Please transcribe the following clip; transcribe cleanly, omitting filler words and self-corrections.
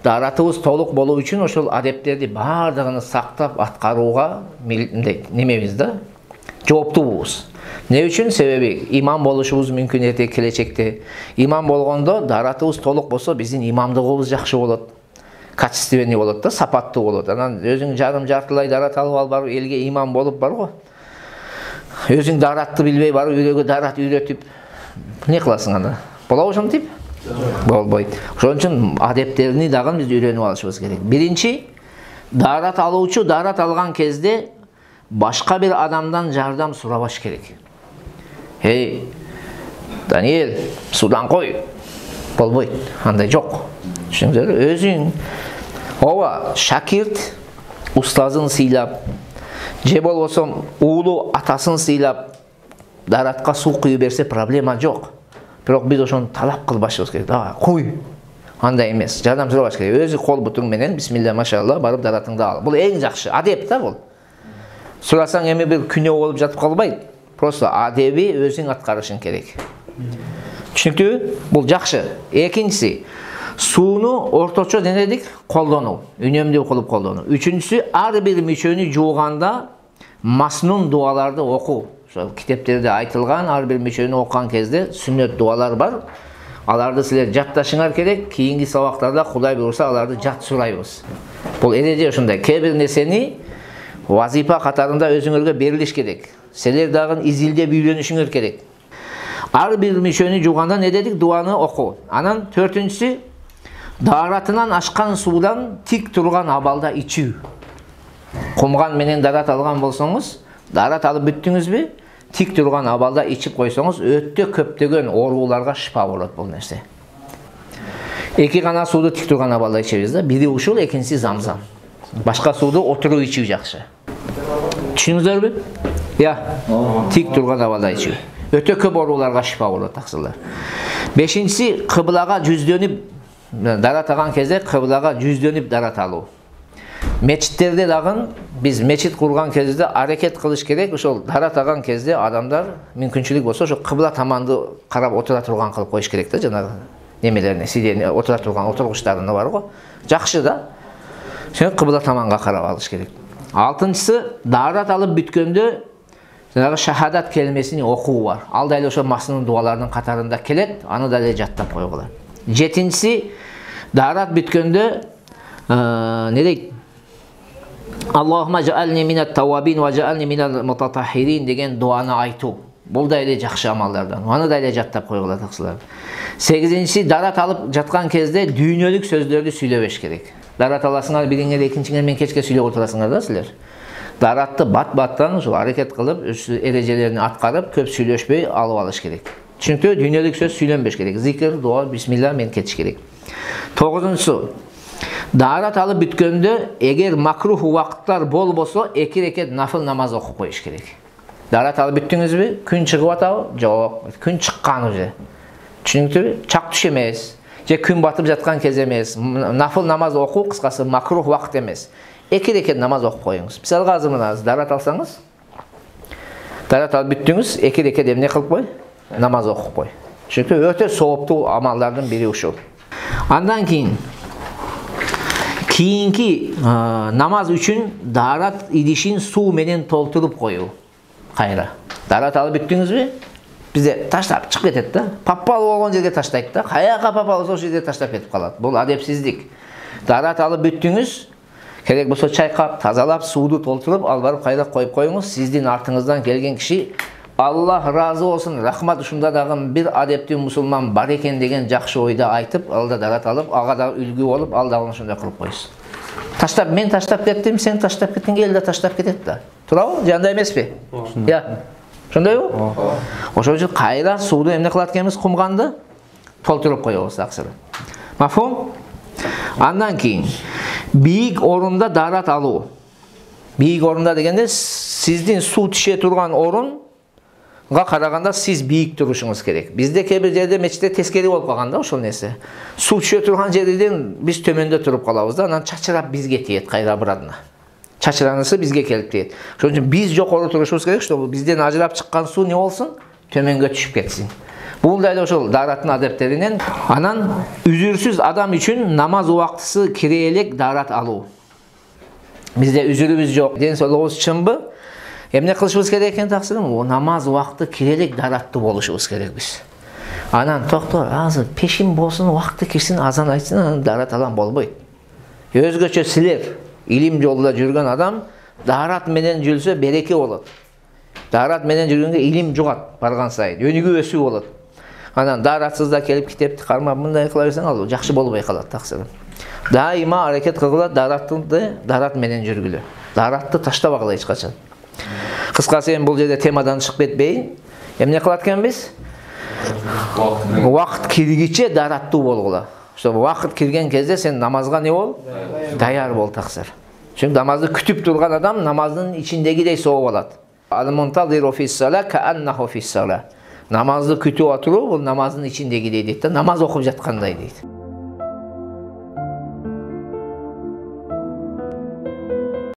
даратыбыз толук болуу үчүн ошол адептерди баардыгын сактап аткарууга немебиз да, жооптуубуз. Не үчүн? Себеби имам болушубуз мүмкүн эрте келечекте. Имам болгондо даратыбыз толук болсо биздин имамдыгыбыз жакшы болот. Качественный болот да, сапаттуу болот. Анан өзүң жарым жартылай дарат алып барып элге имам болуп бар го. Өзүң даратты билбей барып үйрөгө дарат үйрөтүп не кыласың анда? Болобу ошентип? Болбойт. Ошон үчүн адептерини дагы биз үйрөнүп алышыбыз керек. Биринчи, дарат алуучу дарат алган кезде башка бир адамдан жардам сурабаш керек. Эй, Даниэл, судан кой. Болбойт. Андай жок. Түшүндүңүзбү? Өзүң ооба, шакирт устазын сыйлап, же болбосо уулу атасын сыйлап даратка суу куюп берсе проблема жок. Бирок биз ошону талап кылбашыбыз керек. Куй. Андай эмес. Жардам сурабаш керек. Өзү кол бутуң менен бисмилла машалла барып даратыңды ал. Бул эң жакшы адеп да бул. Сурасаң эми бир күнөө болуп жатып калбайт. Просто адеби өзүң аткарышың керек. Түшүнүктүүбү? Бул жакшы. Экинчиси, сууну орточо денедик колдонуу, үнөмдүү кылып колдонуу. Үчүнчүсү, ар бир мүчөнү жууганда маснун дуаларды окуу. Ошол китептерде айтылган ар бир мүчөнү окуган кезде сүннөт дуалар бар. Аларды силер жатташыңар керек. Кийинки сабактарда Кудай буйруса аларды жат сурайбыз. Бул эреже ушундай. Кээ бир нерсени вазифа катарында өзүңөргө берилиш керек. Силер дагы изилдеп үйрөнүшүңөр керек. Ар бир мүчөнү жууганда не дедик? Дуаны окуу. Анан төртүнчүсү, даратынан ашкан суудан тик турган абалда ичүү. Кумган менен дарат алган болсоңуз, дарат алып бүттүңүзбү? Тик турган абалда ичип койсоңуз, өтө көптөгөн ооруларга шифа болот бул нерсе. Эки гана сууду тик турган абалда ичебиз да. Бири ушул, экинчиси замзам. Башка сууду отуруп ичүү жакшы. Түшүндүңүздөрбү? Тик турган абалда ичүү. Өтө көп ооруларга шифа болот аксылар. Бешинчиси, кыблага жүздөнүп дарат алган кезде кыблага жүздөнүп дарат алуу. Мечиттерде дагы биз мечит курган кезде аракет кылыш керек. Ошол дарат алган кезде адамдар мүмкүнчүлүк болсо ошо кыбла таманды карап отура турган кылып коюш керек да, жанагы немелерин, сидени отура турган отургучтарын бар го. Жакшы да. Ошо кыбла таманга карап алыш керек. Алтынчысы, дарат алып бүткөндө жанагы шахадат келмесин окуу бар. Ал да эле ошо маснун дуалардын катарында келет, аны да эле жаттап койгула. Жетинчиси, дарат бүткөндө не дейт? Аллахума жаални минат тавабин ва жаални минал мутатахирин деген дуаны айтуу. Бул да эле жакшы амалдардан. Аны да эле жаттап койгула таксылар. Сегизинчиси, дарат алып жаткан кезде дүйнөлүк сөздөрдү сүйлөбөш керек. Дарат аласыңар, бириңер экинчиңер менен кечке сүйлөп отурасыңар да силер. Даратты бат-баттан ушул аракет кылып, эрежелерин аткарып, көп сүйлөшпөй алып алыш керек. Чүнкү дүйнөлүк сөз сүйлөнбөш керек. Зикр, дуа, бисмилла менен кетиш керек. Тогузунчусу, дарат алып бүткөндө эгер макрух убакыттар болбосо, 2 рекет нафыл намаз окуп коюш керек. Дарат алып бүттүңүзбү? Күн чыгып атабы? Жок. Күн чыккан уже. Түшүнүктүбү? Чак түш эмес. Же күн батып жаткан кез эмес. Нафыл намаз окуу кыскасы макрух убакыт эмес. 2 рекет намаз окуп коюңуз. Мисалга азыр мына дарат алсаңыз, дарат алып бүттүңүз, 2 рекет эмне кылып кой? Намаз окуп кой. Чүнкү өтө сооптуу амалдардын бири ушул. Андан кийинки намаз үчүн дарат идишин суу менен толтуруп коюу. Кайра. Дарат алып бүттүңүзбү? Бизде таштап чыгып кетет да. Папал болгон жерге таштайт да. Каяка папал болсо ошол жерге таштап кетип калат. Бул адепсиздик. Дарат алып бүттүңүз, керек болсо чайкап, тазалап, сууду толтуруп, ал барып кайра коюп коюңуз. Сиздин артыңыздан келген киши Аллах разы болсун, рахмат, ушунда дагы бир адептүү мусулман бар экен деген жакшы ойда айтып, алда дарат алып, ага да үлгү болуп, ал дагы ошондой кылып койсун. Таштап, мен таштап кеттим, сен таштап кеттиң, эл да таштап кетет да. Туурабы? Же андай эмеспи? Ошондойбу? Ошон үчүн кайра сууду эмне кылат экенбиз? Кумганды толтуруп коебуз аксыры. Мафхум? Андан кийин бийик орунда дарат алуу. Бийик орунда дегенде сиздин суу тише турган орунга караганда сиз бийик турушуңуз керек. Бизде кээ бир жерде мечитте тескери болуп калган да ошол нерсе. Суу түшө турган жерден биз төмөндө туруп калабыз да, анан чачырап бизге тиет кайра бурадына. Чачыранысы бизге келип тиет. Ошон үчүн биз жокору турушубуз керек, чтобы бизден ажырап чыккан суу не болсун? төмөнгө түшүп кетсин. Бул да эле ошол даараттын адептеринен. Анан үзүрсүз адам үчүн намаз убактысы кире элек даарат алуу. Бизде үзүрүбүз жок. Ден соолугубуз чынбы? Эмне кылышыбыз керек экен таксырым? Намаз убакты кире элек даараттуу болушубуз керек биз. Анан токто, азыр пешин болсун, убакты кирсин, азан айтсын, анан даарат алам болбойт. Өзгөчө силер илим жолунда жүргөн адам даарат менен жүрсө береке болот. Даарат менен жүргөнгө илим жугат барган сайын, өнүгүү өсүү болот. Анан дааратсызда келип китепти кармап мындай кыла берсең, ал жакшы болбой калат таксырым. Дайыма аракет кылгыла даарат менен жүргүлө. Дааратты таштабагыла эч качан. Кыскасы бул жерде темадан чыгып кетпейин. Эмне кылат экенбиз? Вакыт киргиче даараттуу болгула. Ошо вакыт кирген кезде сен намазга не бол? Даяр бол таксыр. Чүнкү намазды күтүп турган адам намаздын ичиндегидей сооп алат. Ал-мунтазиру фис-сала кааннаху фис-сала. Намазды күтүп отуруу бул намаздын ичиндегидей дейт да, намаз окуп жаткандай дейт.